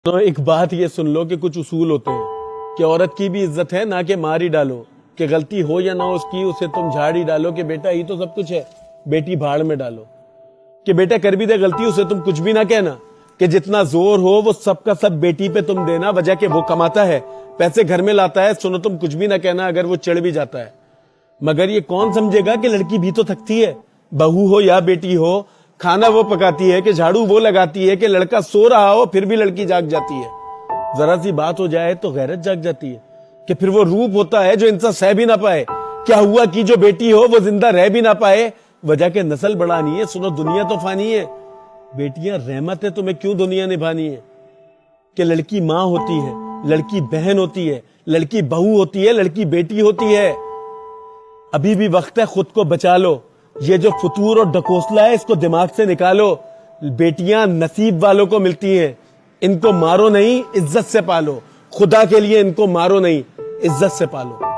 تو ایک بات یہ سن لو کہ کچھ اصول ہوتے ہیں کہ عورت کی بھی عزت ہے، نہ کہ مار ہی ڈالو، کہ غلطی ہو یا نہ اس کی اسے تم جھاڑ ہی ڈالو کہ بیٹا ہی تو سب کچھ ہے، بیٹی بھاڑ میں ڈالو، کہ بیٹا کر بھی دے غلطی اسے تم کچھ بھی نہ کہنا، کہ جتنا زور ہو وہ سب کا سب بیٹی پہ تم دینا، وجہ کہ وہ کماتا ہے، پیسے گھر میں لاتا ہے، سنو تم کچھ بھی نہ کہنا اگر وہ چڑھ بھی جاتا ہے۔ مگر یہ کون سمجھے گا کہ لڑکی بھی تو تھکتی ہے، بہو ہو یا بیٹی ہو، کھانا وہ پکاتی ہے کہ جھاڑو وہ لگاتی ہے، کہ لڑکا سو رہا ہو پھر بھی لڑکی جاگ جاتی ہے، ذرا سی بات ہو جائے تو غیرت جاگ جاتی ہے، کہ پھر وہ روپ ہوتا ہے جو انسان سہ بھی نہ پائے، کیا ہوا کہ جو بیٹی ہو وہ زندہ رہ بھی نہ پائے، وجہ کہ نسل بڑھانی ہے۔ سنو دنیا تو فانی ہے، بیٹیاں رحمت ہے، تمہیں کیوں دنیا نبھانی ہے؟ کہ لڑکی ماں ہوتی ہے، لڑکی بہن ہوتی ہے، لڑکی بہو ہوتی ہے، لڑکی بیٹی ہوتی ہے۔ ابھی بھی وقت ہے، خود کو بچا لو، یہ جو فتور اور ڈکوسلا ہے اس کو دماغ سے نکالو۔ بیٹیاں نصیب والوں کو ملتی ہیں، ان کو مارو نہیں، عزت سے پالو، خدا کے لیے ان کو مارو نہیں، عزت سے پالو۔